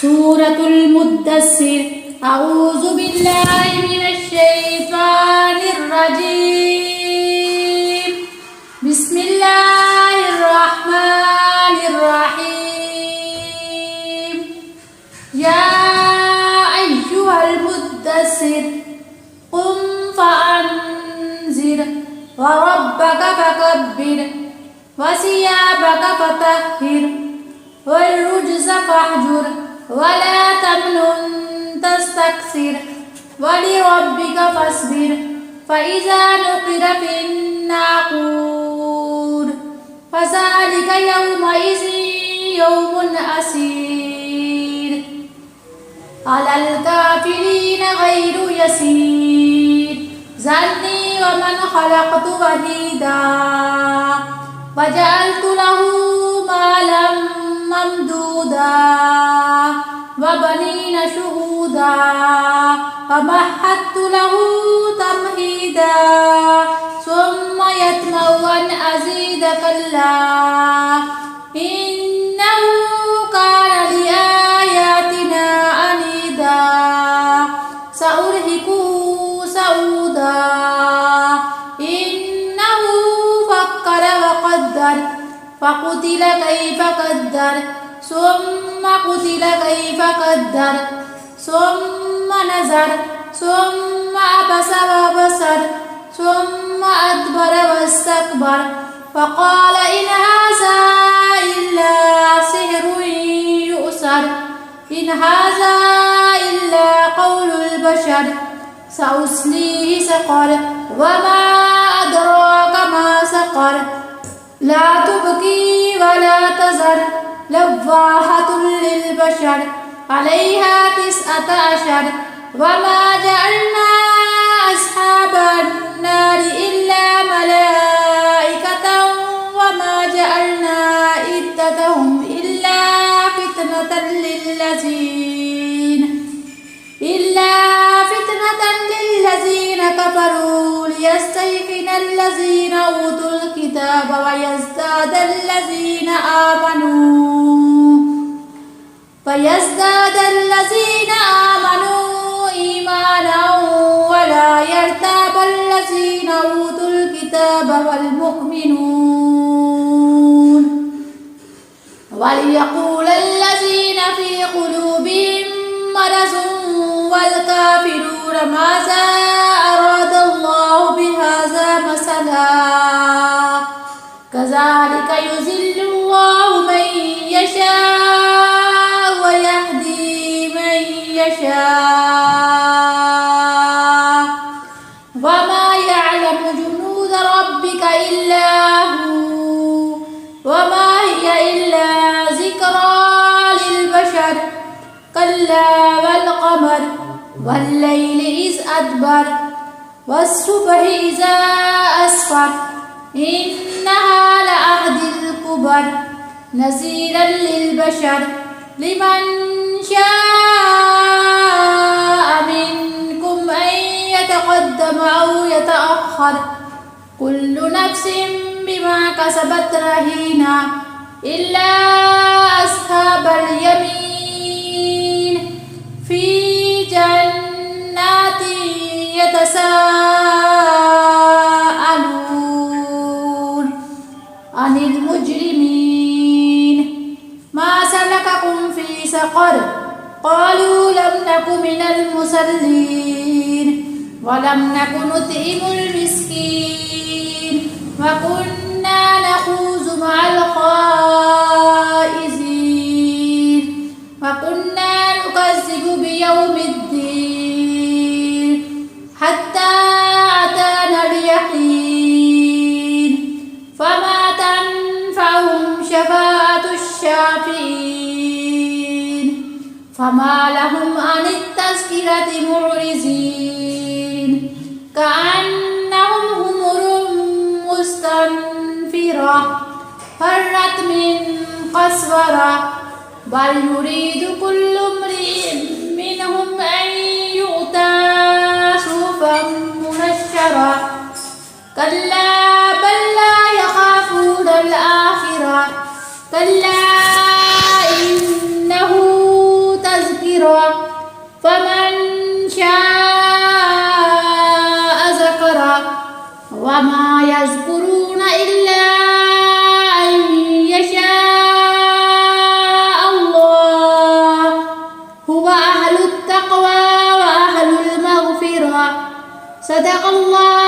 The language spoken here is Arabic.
سورة المدثر. أعوذ بالله من الشيطان الرجيم. بسم الله الرحمن الرحيم. يا أيها المدثر قم فأنذر وربك فكبر وثيابك فطهر والرجز فاهجر ولا تمنن تستكثر ولربك فاصبر فإذا نقر في الناقور فذلك يومئذ يوم عسير على الكافرين غير يسير. ذرني ومن خلقت وحيدا وجعلت له مالا ممدودا وبنين شهودا ومهدت له تمهيدا ثم يطمع أن أزيد كلا إنه كان لآياتنا عنيدا سأرهقه سعودا إنه فكر وقدر فقتل كيف قدر ثم قتل كيف قدر ثم نظر ثم عبس وبصر ثم أدبر واستكبر فقال إن هذا إلا سحر يؤثر إن هذا إلا قول البشر سأصليه سقر وما أدراك ما سقر لا تبكي ولا تذر لواحة للبشر عليها 19 وما جعلنا أصحاب النار إلا ملائكة وما جعلنا عدتهم إلا فتنة للذين كفروا ليستيقن الذين أوتوا الكتاب ويزداد الذين آمنوا إيمانا ولا يرتاب الذين أوتوا الكتاب والمؤمنون وليقول الذين في قلوبهم مرض والكافرون ماذا أراد الله بهذا مثلا كذلك يضل الله من يشاء ويهدي من يشاء وما يعلم جنود ربك إلا هو وما هي إلا ذكرى للبشر كلا والقمر والليل إذ أدبر والصبح إذا أسفر إنها لعهد الكبر نذيرا للبشر لمن شاء منكم أن يتقدم أو يتأخر كل نفس بما كسبت رهينة إلا أصحاب اليمين في جنات يتساءلون عن المجرمين ما سلككم في سقر قالوا لم نك من المصلين ولم نك نطعم المسكين وكنا نخوض مع الخائضين وكنا نكذب بيوم الدين حتى أتانا اليقين فما تنفعهم شفاعة الشافعين فما لهم عن التذكرة معرضين كأنهم حمر مستنفرة فرت من قسورة بل يريد كل امرئ منهم أن يؤتى صحفا منشرة كلا بل لا يخافون الآخرة كلا إنه فمن شاء ذكره وما يذكرون إلا أن يشاء الله هو أهل التقوى وأهل المغفرة. صدق الله